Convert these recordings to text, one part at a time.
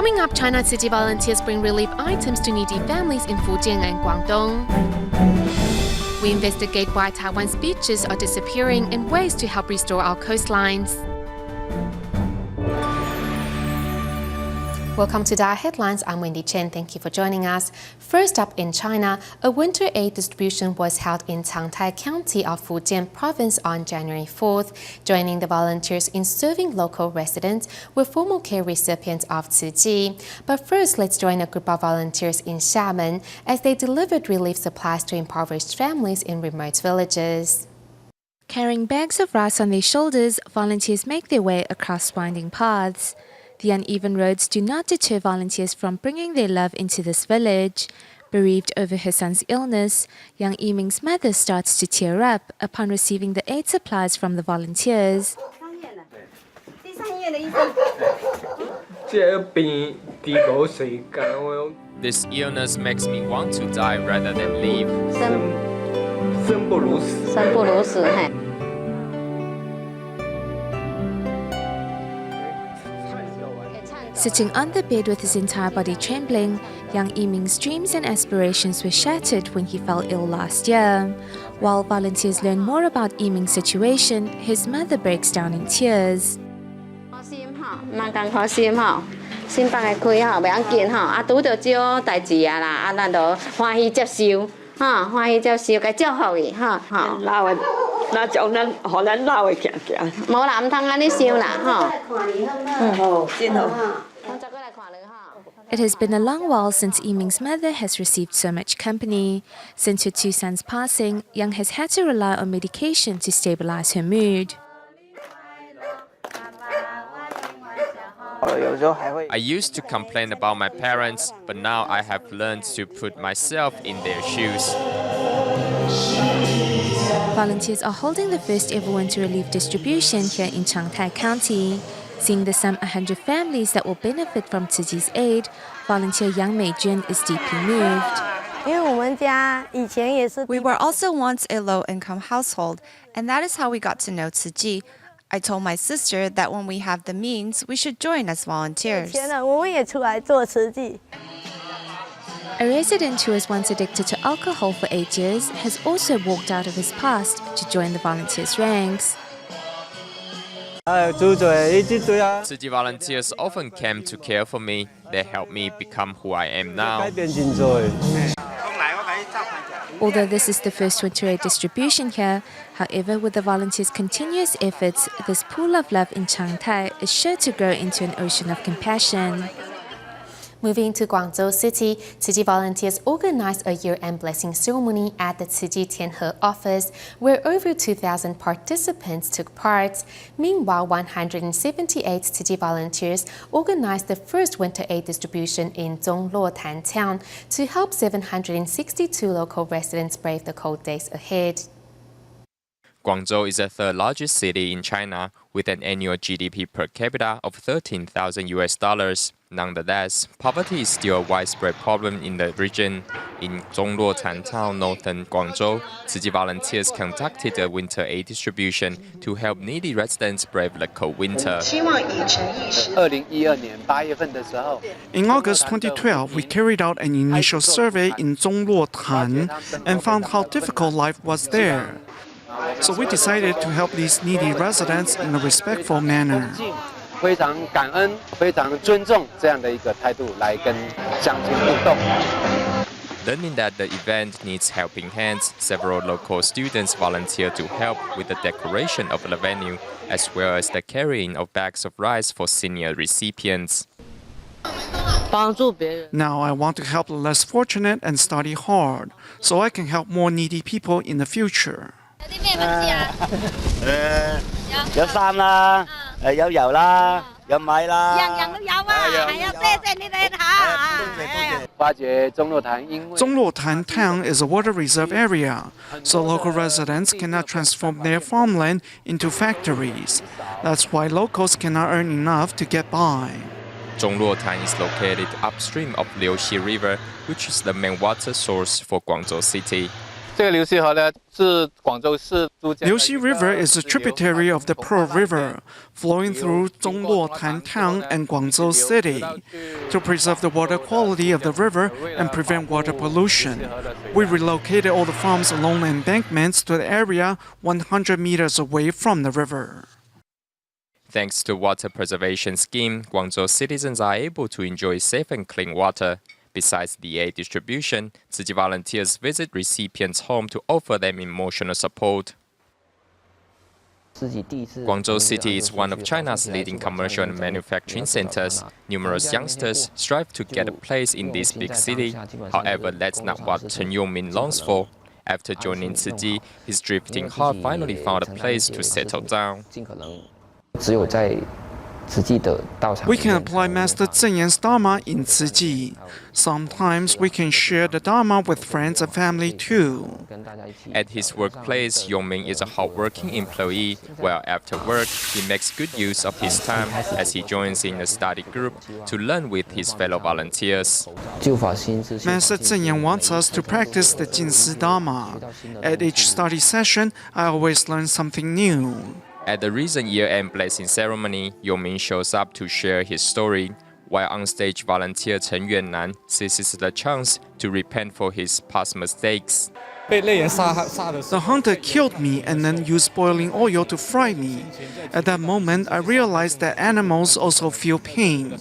Coming up, China Tzu Chi volunteers bring relief items to needy families in Fujian and Guangdong. We investigate why Taiwan's beaches are disappearing and ways to help restore our coastlines. Welcome to DaAi Headlines. I'm Wendy Chen. Thank you for joining us. First up in China, a winter aid distribution was held in Changtai County of Fujian Province on January 4th. Joining the volunteers in serving local residents were formal care recipients of Tzu Chi. But first, let's join a group of volunteers in Xiamen as they delivered relief supplies to impoverished families in remote villages. Carrying bags of rice on their shoulders, volunteers make their way across winding paths. The uneven roads do not deter volunteers from bringing their love into this village. Bereaved over her son's illness, young Yiming's mother starts to tear up upon receiving the aid supplies from the volunteers. This illness makes me want to die rather than live. Sitting on the bed with his entire body trembling, young Yiming's dreams and aspirations were shattered when he fell ill last year. While volunteers learn more about Yiming's situation, his mother breaks down in tears. It has been a long while since Yiming's mother has received so much company. Since her two sons' passing, Young has had to rely on medication to stabilize her mood. I used to complain about my parents, but now I have learned to put myself in their shoes. Volunteers are holding the first ever winter relief distribution here in Changtai County. Seeing the some 100 families that will benefit from Tzu Chi's aid, volunteer Yang Meijun is deeply moved. We were also once a low-income household, and that is how we got to know Tzu Chi. I told my sister that when we have the means, we should join as volunteers. A resident who was once addicted to alcohol for 8 years has also walked out of his past to join the volunteers' ranks. Tzu Chi volunteers often came to care for me. They helped me become who I am now. Although this is the first winter aid distribution here, however, with the volunteers' continuous efforts, this pool of love in Changtai is sure to grow into an ocean of compassion. Moving to Guangzhou City, Tzu Chi volunteers organized a year-end blessing ceremony at the Tzu Chi Tianhe office, where over 2,000 participants took part. Meanwhile, 178 Tzu Chi volunteers organized the first winter aid distribution in Zhongluotan town to help 762 local residents brave the cold days ahead. Guangzhou is the third largest city in China, with an annual GDP per capita of $13,000. Nonetheless, poverty is still a widespread problem in the region. In Zhongluotan town, northern Guangzhou, Tzu Chi volunteers conducted a winter aid distribution to help needy residents brave the cold winter. In August 2012, we carried out an initial survey in Zhongluotan and found how difficult life was there. So we decided to help these needy residents in a respectful manner. Learning that the event needs helping hands, several local students volunteered to help with the decoration of the venue, as well as the carrying of bags of rice for senior recipients. Now I want to help the less fortunate and study hard, so I can help more needy people in the future. Zhongluotan town is a water reserve area, so local residents cannot transform their farmland into factories. That's why locals cannot earn enough to get by. Zhongluotan is located upstream of Liuxi River, which is the main water source for Guangzhou City. Liuxi River is a tributary of the Pearl River, flowing through Zhongluotan Town and Guangzhou City. To preserve the water quality of the river and prevent water pollution, we relocated all the farms along the embankments to the area 100 meters away from the river. Thanks to water preservation scheme, Guangzhou citizens are able to enjoy safe and clean water. Besides the aid distribution, Tzu Chi volunteers visit recipients' home to offer them emotional support. Guangzhou City is one of China's leading commercial and manufacturing centers. Numerous youngsters strive to get a place in this big city. However, that's not what Chen Yongmin longs for. After joining Tzu Chi, his drifting heart finally found a place to settle down. We can apply Master Zeng Yan's Dharma in Tzu Chi. Sometimes we can share the Dharma with friends and family too. At his workplace, Yongming is a hardworking employee, while after work, he makes good use of his time as he joins in a study group to learn with his fellow volunteers. Master Zeng Yan wants us to practice the Jinsi Dharma. At each study session, I always learn something new. At the recent year-end blessing ceremony, Yongming shows up to share his story, while onstage volunteer Chen Yuannan seizes the chance to repent for his past mistakes. The hunter killed me and then used boiling oil to fry me. At that moment, I realized that animals also feel pain.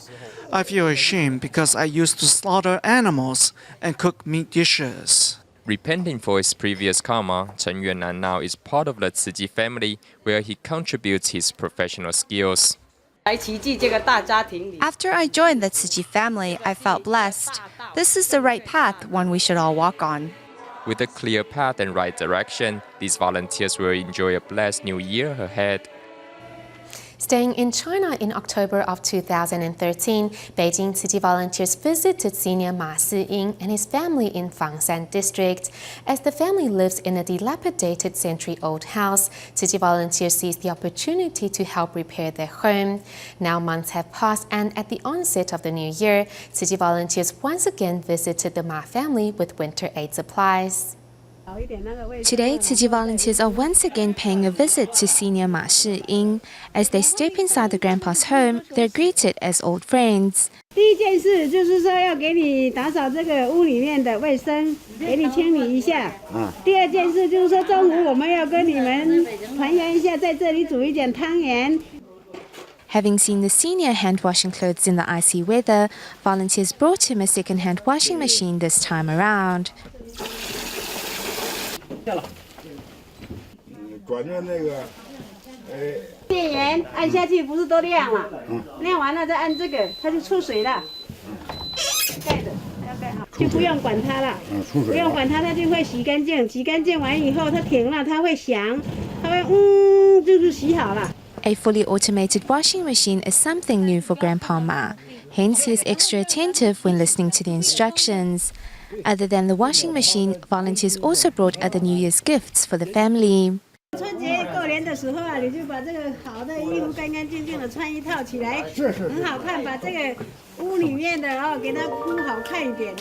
I feel ashamed because I used to slaughter animals and cook meat dishes. Repenting for his previous karma, Chen Yuannan now is part of the Tzu Chi family, where he contributes his professional skills. After I joined the Tzu Chi family, I felt blessed. This is the right path, one we should all walk on. With a clear path and right direction, these volunteers will enjoy a blessed new year ahead. Staying in China in October of 2013, Beijing Tzu Chi volunteers visited senior Ma Si-ying and his family in Fangshan district. As the family lives in a dilapidated century-old house, Tzu Chi volunteers seized the opportunity to help repair their home. Now months have passed, and at the onset of the new year, Tzu Chi volunteers once again visited the Ma family with winter aid supplies. Today, Tzu Chi volunteers are once again paying a visit to senior Ma Si-ying. As they step inside the grandpa's home, they're greeted as old friends. 第一件事就是说要给你打扫这个屋里面的卫生，给你清理一下。第二件事就是说中午我们要跟你们团圆一下，在这里煮一点汤圆。 Having seen the senior hand washing clothes in the icy weather, volunteers brought him a second-hand washing machine this time around. 转着那个，电源按下去不是都亮了？亮完了再按这个，它就出水了。盖着，要盖好，就不用管它了。不用管它，它就会洗干净。洗干净完以后，它停了，它会响，它会就是洗好了。 A fully automated washing machine is something new for Grandpa Ma. Hence, he is extra attentive when listening to the instructions. Other than the washing machine, volunteers also brought other New Year's gifts for the family. 春节过年的时候啊，你就把这个好的衣服干干净净的穿一套起来，很好看。把这个屋里面的给它铺好看一点，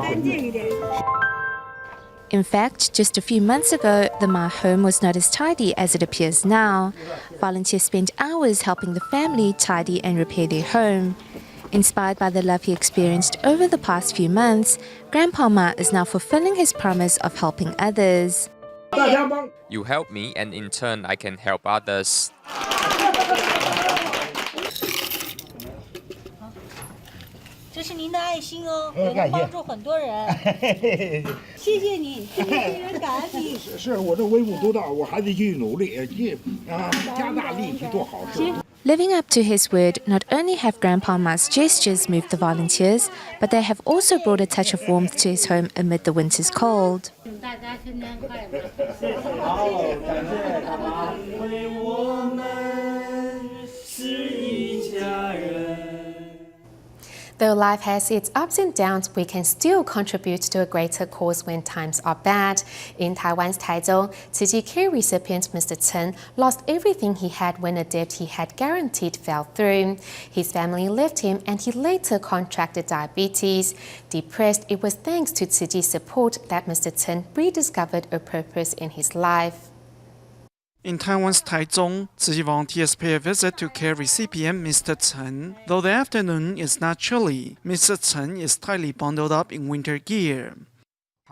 干净一点。 In fact, just a few months ago, the Ma home was not as tidy as it appears now. Volunteers spent hours helping the family tidy and repair their home. Inspired by the love he experienced over the past few months, Grandpa Ma is now fulfilling his promise of helping others. You help me, and in turn, I can help others. 这是您的爱心哦，也能帮助很多人。谢谢你，谢谢人感恩你。是我这微不足道，我还得继续努力，加大力气做好事。 Living up to his word, not only have Grandpa Ma's gestures moved the volunteers, but they have also brought a touch of warmth to his home amid the winter's cold. Though life has its ups and downs, we can still contribute to a greater cause when times are bad. In Taiwan's Taizhou, Tzu Chi care recipient Mr. Chen lost everything he had when a debt he had guaranteed fell through. His family left him and he later contracted diabetes. Depressed, it was thanks to Tzu Chi's support that Mr. Chen rediscovered a purpose in his life. In Taiwan's Taichung, Tzu Chi volunteers pay a visit to care recipient Mr. Chen. Though the afternoon is not chilly, Mr. Chen is tightly bundled up in winter gear.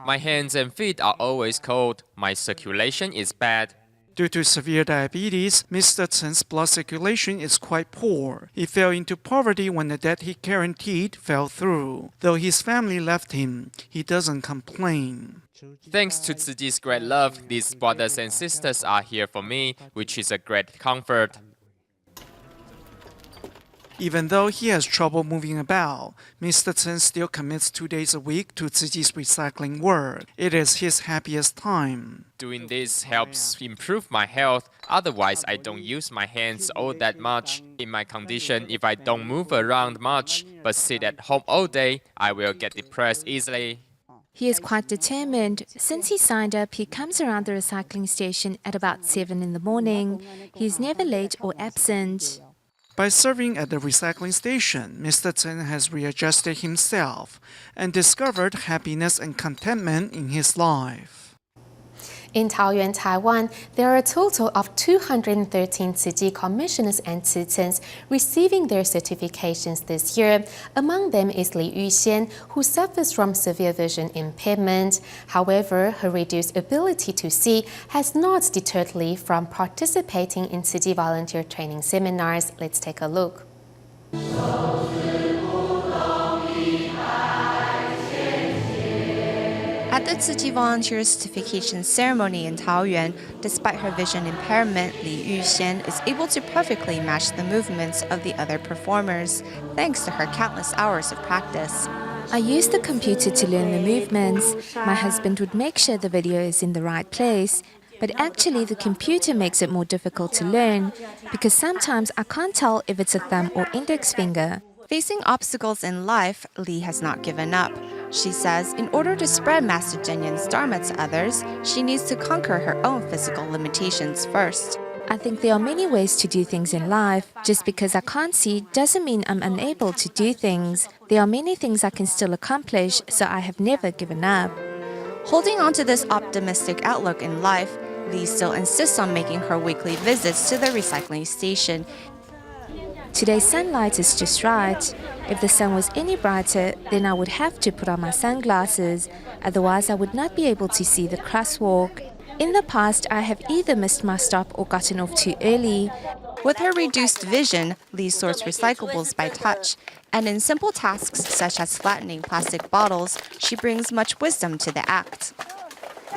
My hands and feet are always cold. My circulation is bad. Due to severe diabetes, Mr. Chen's blood circulation is quite poor. He fell into poverty when the debt he guaranteed fell through. Though his family left him, he doesn't complain. Thanks to Tzu Chi's great love, these brothers and sisters are here for me, which is a great comfort. Even though he has trouble moving about, Mr. Chen still commits 2 days a week to Tzu Chi's recycling work. It is his happiest time. Doing this helps improve my health. Otherwise, I don't use my hands all that much. In my condition, if I don't move around much, but sit at home all day, I will get depressed easily. He is quite determined. Since he signed up, he comes around the recycling station at about 7 in the morning. He is never late or absent. By serving at the recycling station, Mr. Chen has readjusted himself and discovered happiness and contentment in his life. In Taoyuan, Taiwan, there are a total of 213 Tzu Chi commissioners and Tzu Chens receiving their certifications this year. Among them is Li Yuxian, who suffers from severe vision impairment. However, her reduced ability to see has not deterred Li from participating in Tzu Chi volunteer training seminars. Let's take a look. At the Tzu Chi Volunteer Certification Ceremony in Taoyuan, despite her vision impairment, Li Yuxian is able to perfectly match the movements of the other performers, thanks to her countless hours of practice. I use the computer to learn the movements. My husband would make sure the video is in the right place. But actually, the computer makes it more difficult to learn, because sometimes I can't tell if it's a thumb or index finger. Facing obstacles in life, Li has not given up. She says in order to spread Master Zhenyan's Dharma to others, she needs to conquer her own physical limitations first. I think there are many ways to do things in life. Just because I can't see doesn't mean I'm unable to do things. There are many things I can still accomplish, so I have never given up. Holding on to this optimistic outlook in life, Li still insists on making her weekly visits to the recycling station. Today's sunlight is just right. If the sun was any brighter, then I would have to put on my sunglasses. Otherwise, I would not be able to see the crosswalk. In the past, I have either missed my stop or gotten off too early. With her reduced vision, Li sorts recyclables by touch. And in simple tasks such as flattening plastic bottles, she brings much wisdom to the act.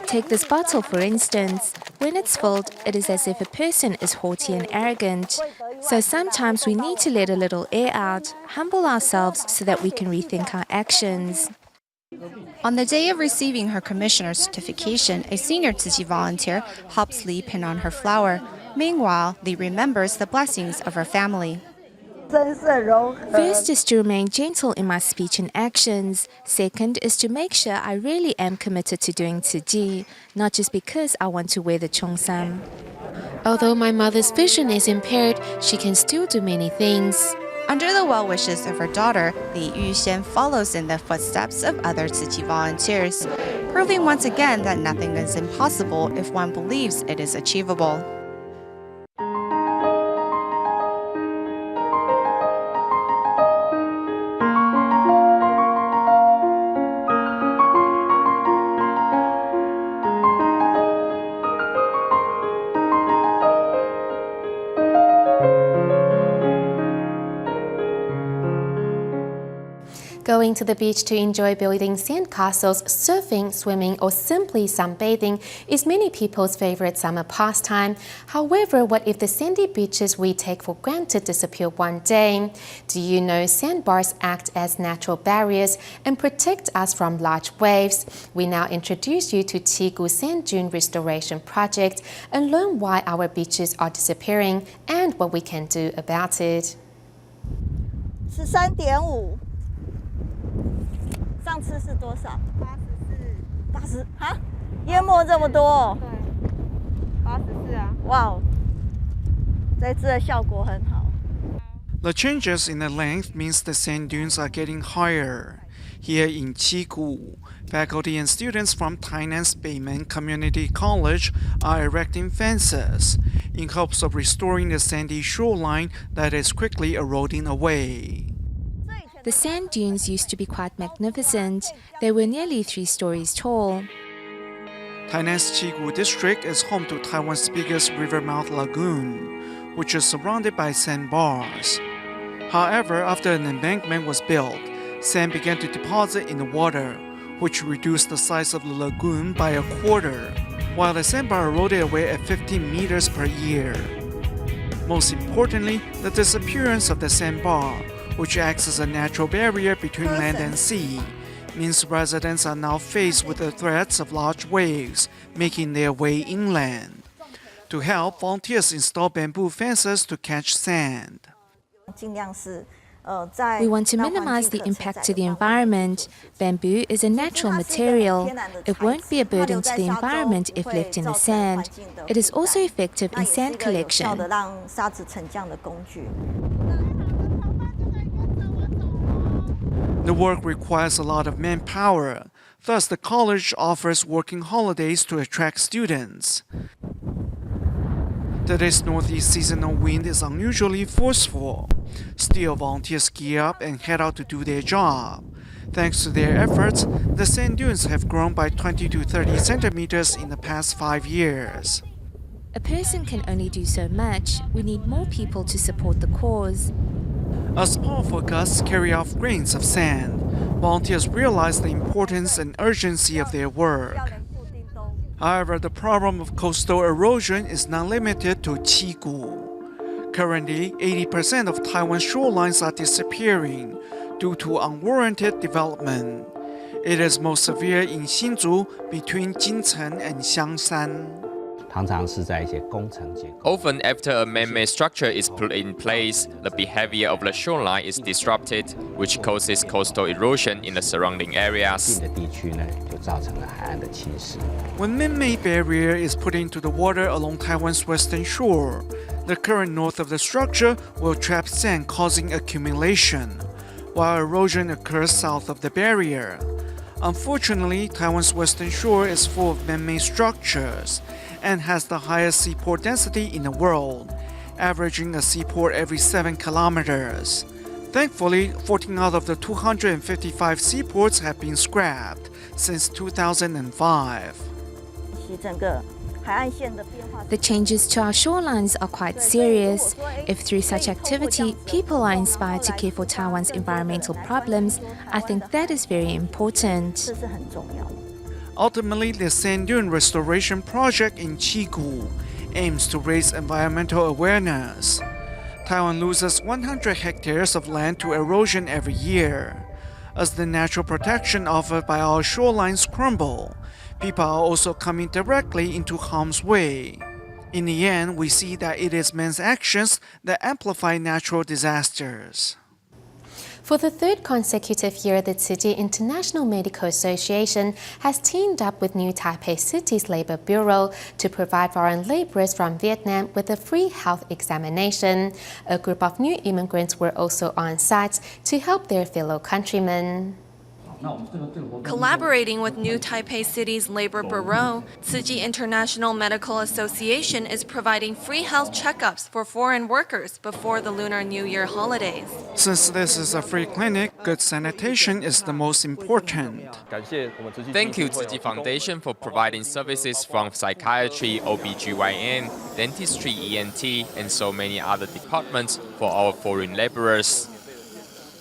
Take this bottle, for instance. When it's filled, it is as if a person is haughty and arrogant. So sometimes we need to let a little air out, humble ourselves so that we can rethink our actions. On the day of receiving her commissioner certification, a senior Tzu Chi volunteer helps Li pin on her flower. Meanwhile, Li remembers the blessings of her family. First is to remain gentle in my speech and actions. Second is to make sure I really am committed to doing Tzu Chi, not just because I want to wear the cheongsam. Although my mother's vision is impaired, she can still do many things. Under the well wishes of her daughter, Li Yuxian follows in the footsteps of other Tzu Chi volunteers, proving once again that nothing is impossible if one believes it is achievable. Going to the beach to enjoy building sandcastles, surfing, swimming, or simply sunbathing is many people's favorite summer pastime. However, what if the sandy beaches we take for granted disappear one day? Do you know sandbars act as natural barriers and protect us from large waves? We now introduce you to Qigu Sand Dune Restoration Project and learn why our beaches are disappearing and what we can do about it. 13.5上次是多少？80啊，淹没这么多。对，84啊。哇哦，这次的效果很好。 The changes in the length means the sand dunes are getting higher. Here in Qigu, faculty and students from Tainan's Beimen Community College are erecting fences in hopes of restoring the sandy shoreline that is quickly eroding away. The sand dunes used to be quite magnificent. They were nearly 3 stories tall. Tainan's Qigu district is home to Taiwan's biggest river mouth lagoon, which is surrounded by sandbars. However, after an embankment was built, sand began to deposit in the water, which reduced the size of the lagoon by a quarter, while the sandbar eroded away at 15 meters per year. Most importantly, the disappearance of the sandbar, which acts as a natural barrier between land and sea, means residents are now faced with the threats of large waves making their way inland. To help, volunteers install bamboo fences to catch sand. We want to minimize the impact to the environment. Bamboo is a natural material. It won't be a burden to the environment if left in the sand. It is also effective in sand collection. The work requires a lot of manpower. Thus, the college offers working holidays to attract students. Today's northeast seasonal wind is unusually forceful. Still, volunteers gear up and head out to do their job. Thanks to their efforts, the sand dunes have grown by 20 to 30 centimeters in the past 5 years. A person can only do so much. We need more people to support the cause. As powerful gusts carry off grains of sand, volunteers realize the importance and urgency of their work. However, the problem of coastal erosion is not limited to Qigu. Currently, 80% of Taiwan's shorelines are disappearing due to unwarranted development. It is most severe in Hsinchu between Jincheng and Xiangshan. Often after a man-made structure is put in place, the behavior of the shoreline is disrupted, which causes coastal erosion in the surrounding areas. When man-made barrier is put into the water along Taiwan's western shore, the current north of the structure will trap sand causing accumulation, while erosion occurs south of the barrier. Unfortunately, Taiwan's western shore is full of man-made structures and has the highest seaport density in the world, averaging a seaport every 7 kilometers. Thankfully, 14 out of the 255 seaports have been scrapped since 2005. The changes to our shorelines are quite serious. If through such activity, people are inspired to care for Taiwan's environmental problems, I think that is very important. Ultimately, the sand dune restoration project in Qigu aims to raise environmental awareness. Taiwan loses 100 hectares of land to erosion every year. As the natural protection offered by our shorelines crumble, people are also coming directly into harm's way. In the end, we see that it is man's actions that amplify natural disasters. For the 3rd consecutive year, the Tzu Chi International Medical Association has teamed up with New Taipei City's Labor Bureau to provide foreign laborers from Vietnam with a free health examination. A group of new immigrants were also on site to help their fellow countrymen. Collaborating with New Taipei City's Labor Bureau, Tzu Chi International Medical Association is providing free health checkups for foreign workers before the Lunar New Year holidays. Since this is a free clinic, good sanitation is the most important. Thank you Tzu Chi Foundation for providing services from psychiatry, OBGYN, dentistry, ENT, and so many other departments for our foreign laborers.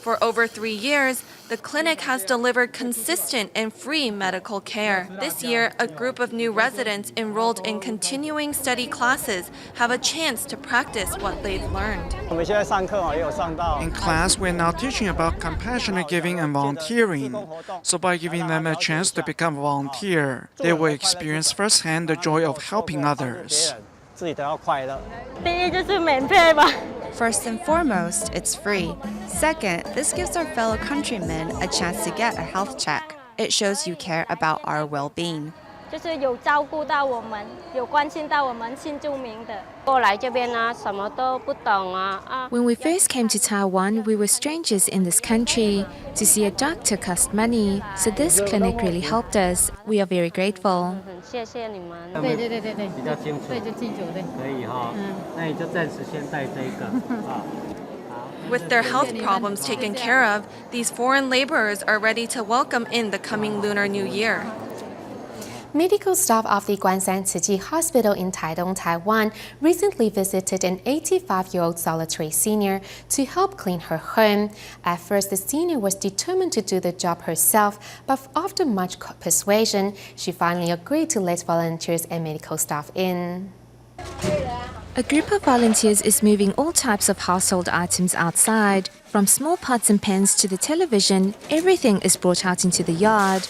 For over 3 years, the clinic has delivered consistent and free medical care. This year, a group of new residents enrolled in continuing study classes have a chance to practice what they've learned. In class, we're now teaching about compassionate giving and volunteering. So by giving them a chance to become a volunteer, they will experience firsthand the joy of helping others. 自己都要快乐。第一就是免费吧。 First and foremost, it's free. Second, this gives our fellow countrymen a chance to get a health check. It shows you care about our well-being. 就是有照顾到我们，有关心到我们新住民的。过来这边呢，什么都不懂啊。 When we first came to Taiwan, we were strangers in this country. To see a doctor cost money, so this clinic really helped us. We are very grateful. 谢谢你们。对，比较清楚。对，就记住对。可以哈，那你就暂时先带这个啊。 With their health problems taken care of, these foreign laborers are ready to welcome in the coming Lunar New Year. Medical staff of the Guangzhou Tzu Chi Hospital in Taidong, Taiwan, recently visited an 85-year-old solitary senior to help clean her home. At first, the senior was determined to do the job herself, but after much persuasion, she finally agreed to let volunteers and medical staff in. A group of volunteers is moving all types of household items outside. From small pots and pans to the television, everything is brought out into the yard.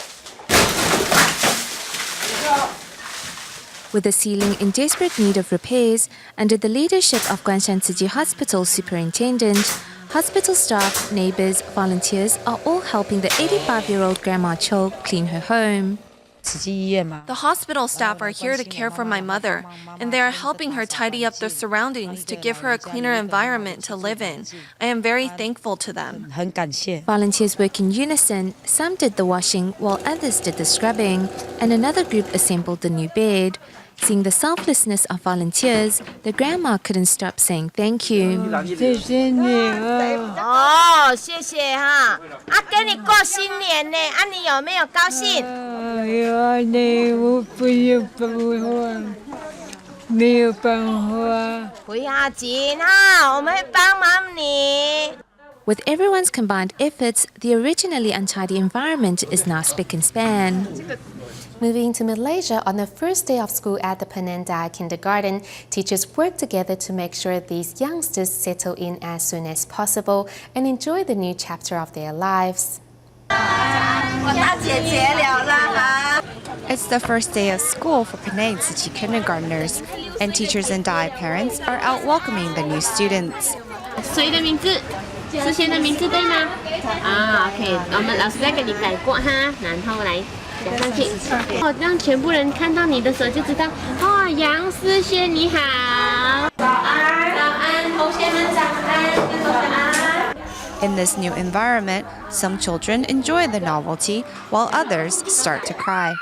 With the ceiling in desperate need of repairs, under the leadership of Guangzhou Tzu Chi Hospital Superintendent, hospital staff, neighbors, volunteers are all helping the 85-year-old Grandma Cho clean her home. The hospital staff are here to care for my mother, and they are helping her tidy up the surroundings to give her a cleaner environment to live in. I am very thankful to them. Volunteers work in unison. Some did the washing while others did the scrubbing, and another group assembled the new bed. Seeing the selflessness of volunteers, the grandma couldn't stop saying thank you. 谢谢你哦，谢谢哈，给你过新年呢，你有没有高兴？有呢，我不有办法，没有办法。不要紧哈，我们会帮忙你。 With everyone's combined efforts, the originally untidy environment is now spick and span. Moving to Malaysia, on the first day of school at the Penang DaAi Kindergarten, teachers work together to make sure these youngsters settle in as soon as possible and enjoy the new chapter of their lives. It's the first day of school for Penang Tzu Chi kindergartners, and teachers and DaAi parents are out welcoming the new students. 谁的名字？之前的名字对吗？啊 ，OK， 我们老师再给你改过哈，然后来加上去，让全部人看到你的时候就知道，哦，杨思轩你好，早安，早安，同学们早安，早安。 In this new environment, some children enjoy the novelty, while others start to cry.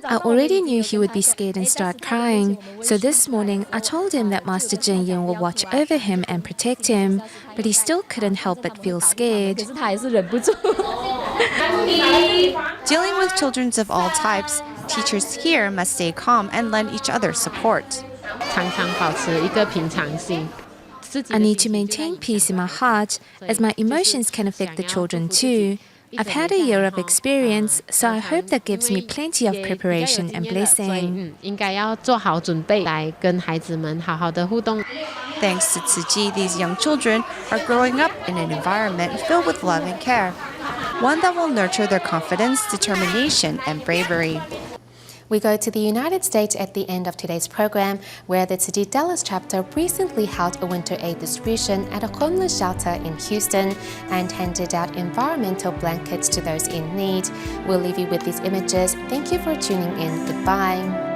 I already knew he would be scared and start crying, so this morning I told him that Master Zheng Yan will watch over him and protect him, but he still couldn't help but feel scared. Dealing with children of all types, teachers here must stay calm and lend each other support. I need to maintain peace in my heart, as my emotions can affect the children too. I've had a year of experience, so I hope that gives me plenty of preparation and blessing. Thanks to Tzu Chi, these young children are growing up in an environment filled with love and care, one that will nurture their confidence, determination, and bravery. We go to the United States at the end of today's program, where the Tzu Chi Dallas chapter recently held a winter aid distribution at a homeless shelter in Houston and handed out environmental blankets to those in need. We'll leave you with these images. Thank you for tuning in. Goodbye.